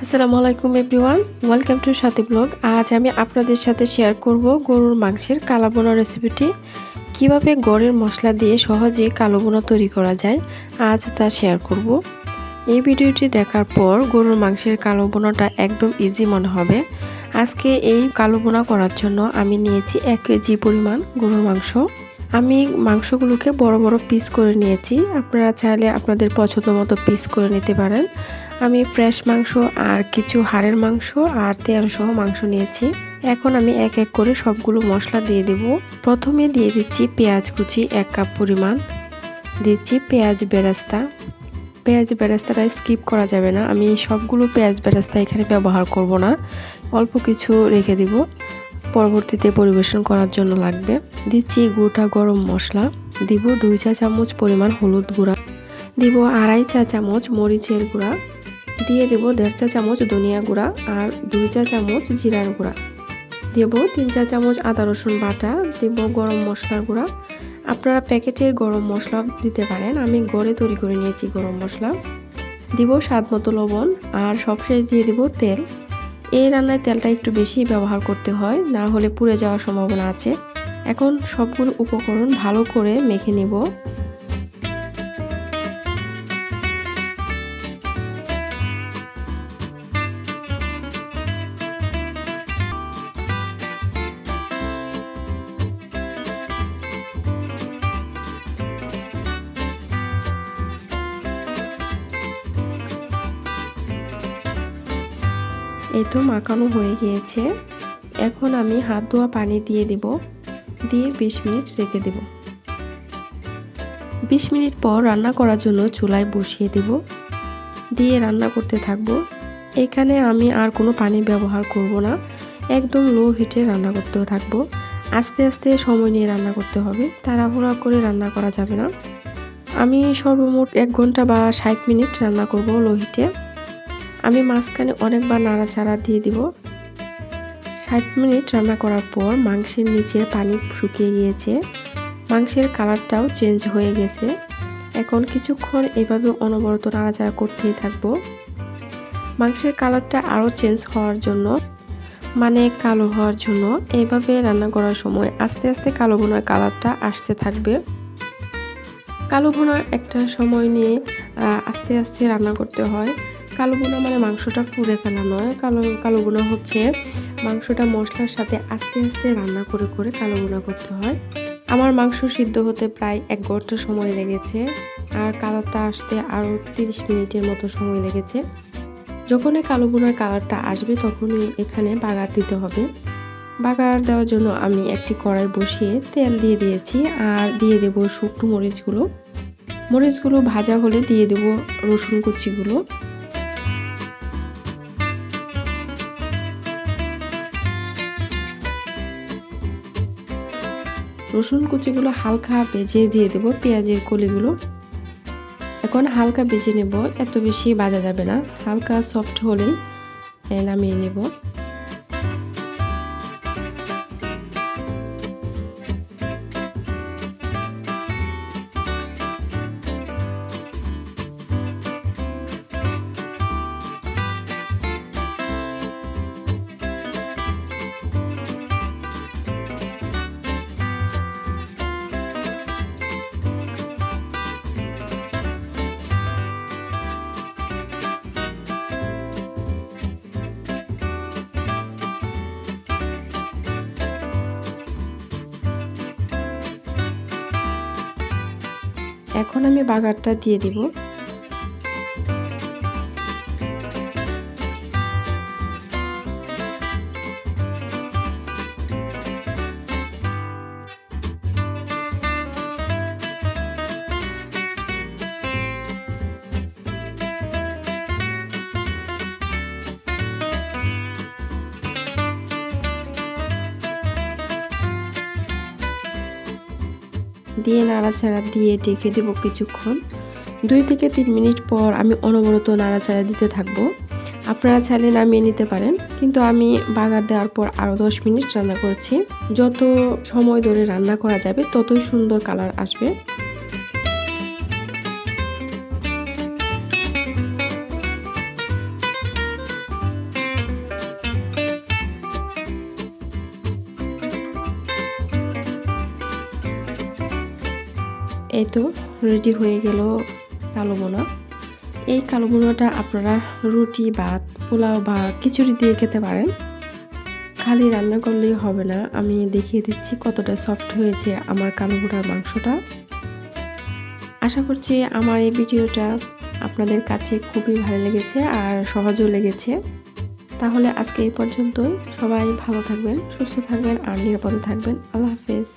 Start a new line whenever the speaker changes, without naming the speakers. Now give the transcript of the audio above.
আসসালামু আলাইকুম everyone, welcome to Sathi blog. আজ আমি আপনাদের সাথে শেয়ার করব গরুর মাংসের কালো বোনা রেসিপিটি। কিভাবে গড়ের মশলা দিয়ে সহজে কালো বোনা তৈরি করা যায়, আজ তা শেয়ার করব। এই ভিডিওটি দেখার পর গরুর মাংসের কালো বোনাটা একদম ইজি মনে হবে। আজকে এই কালো বোনা করার জন্য আমি নিয়েছি 1 কেজি পরিমাণ গরুর মাংস। আমি মাংসগুলোকে বড় বড় পিস করে নিয়েছি। আপনারা চাইলে আপনাদের পছন্দ মতো পিস করে নিতে পারেন। আমি ফ্রেশ মাংস আর কিছু হাড়ের মাংস আর তেল সহ মাংস নিয়েছি। এখন আমি এক এক করে সবগুলো মশলা দিয়ে দেব। প্রথমে দিয়ে দিচ্ছি পেঁয়াজ কুচি 1 কাপ পরিমাণ, দিচ্ছি পেঁয়াজ বেরেস্তা। পেঁয়াজ বেরেস্তাটা স্কিপ করা যাবে না, আমি সবগুলো পেঁয়াজ বেরেস্তা এখানে ব্যবহার করব না, অল্প কিছু রেখে দিব, পরবর্তীতে পরিবেশন করার জন্য লাগবে। দিচ্ছি গোটা গরম মশলা, দিব 2 চা চামচ পরিমাণ হলুদ গুঁড়া, দিব 2.5 চা চামচ মরিচের গুঁড়া, দিয়ে দেব 1.5 চা চামচ ধনিয়া গুঁড়া আর 2 চা চামচ জিরার গুঁড়া, দেব 3 চা চামচ আদা রসুন বাটা, দেব গরম মশলার গুঁড়া। আপনারা প্যাকেটের গরম মশলা দিতে পারেন, আমি ঘরে তৈরি করে নিয়েছি গরম মশলা। দিব স্বাদ মতো লবণ আর সবশেষ দিয়ে দেব তেল। এই রান্নায় তেলটা একটু বেশি ব্যবহার করতে হয়, না হলে পুড়ে যাওয়ার সম্ভাবনা আছে। এখন সবগুলো উপকরণ ভালো করে মেখে নেব। এই তো মাখানো হয়ে গিয়েছে। এখন আমি হাত ধোয়া পানি দিয়ে দেব, দিয়ে 20 মিনিট রেখে দেব। 20 মিনিট পর রান্না করার জন্য চুলায় বসিয়ে দেব, দিয়ে রান্না করতে থাকব। এখানে আমি আর কোনো পানি ব্যবহার করব না, একদম লো হিটে রান্না করতে থাকব। আস্তে আস্তে সময় নিয়ে রান্না করতে হবে, তাড়াহুড়া করে রান্না করা যাবে না। আমি সর্বমোট 1 ঘন্টা বা 60 মিনিট রান্না করব লো হিটে। আমি মাঝখানে অনেকবার নাড়াচাড়া দিয়ে দিব। 60 মিনিট রান্না করার পর মাংসের নিচে পানি শুকিয়ে গিয়েছে, মাংসের কালারটাও চেঞ্জ হয়ে গেছে। এখন কিছুক্ষণ এভাবে অনবরত নাড়াচাড়া করতেই থাকবো। মাংসের কালারটা আরও চেঞ্জ হওয়ার জন্য, মানে কালো হওয়ার জন্য, এইভাবে রান্না করার সময় আস্তে আস্তে কালো ভুনার কালারটা আসতে থাকবে। কালো ভুনা একটা সময় নিয়ে আস্তে আস্তে রান্না করতে হয়। কালো ভুনা মানে মাংসটা ফুঁড়ে ফেলা নয়, কালো ভুনা হচ্ছে মাংসটা মশলার সাথে আস্তে আস্তে রান্না করে করে কালো ভুনা করতে হয়। আমার মাংস সিদ্ধ হতে প্রায় 1 ঘন্টা সময় লেগেছে, আর কালারটা আসতে আরও 30 মিনিটের মতো সময় লেগেছে। যখনই কালো ভুনার কালারটা আসবে তখনই এখানে বাগার দিতে হবে। বাগার দেওয়ার জন্য আমি একটি কড়াই বসিয়ে তেল দিয়ে দিয়েছি, আর দিয়ে দেব শুকনো মরিচগুলো ভাজা হলে দিয়ে দেব রসুন কুচিগুলো। রসুন কুচিগুলো হালকা ভেজে দিয়ে দেব পেঁয়াজের কলিগুলো। এখন হালকা ভেজে নেব, এত বেশি ভাজা যাবে না, হালকা সফট হলেই নামিয়ে নেব। এখন আমি বাগারটা দিয়ে দিব। দিয়ে নাড়াচাড়া দিয়ে ঢেকে দেব কিছুক্ষণ। 2 থেকে 3 মিনিট পর আমি অনবরত নাড়াচাড়া দিতে থাকবো। আপনারা চাইলে নামিয়ে নিতে পারেন, কিন্তু আমি বাগার দেওয়ার পর আরও 10 মিনিট রান্না করেছি। যত সময় ধরে রান্না করা যাবে ততই সুন্দর কালার আসবে। এই তো রেডি হয়ে গেল কালো বোনা। এই কালো বোনাটা আপনারা রুটি ভাত পোলাও বা খিচুড়ি দিয়ে খেতে পারেন। খালি রান্না করলেই হবে না, আমি দেখিয়ে দিচ্ছি কতটা সফট হয়েছে আমার কালো বোনার মাংসটা। আশা করছি আমার এই ভিডিওটা আপনাদের কাছে খুবই ভালো লেগেছে আর সহজও লেগেছে। তাহলে আজকে এই পর্যন্তই। সবাই ভালো থাকবেন, সুস্থ থাকবেন আর নিরাপদে থাকবেন। আল্লাহ হাফেজ।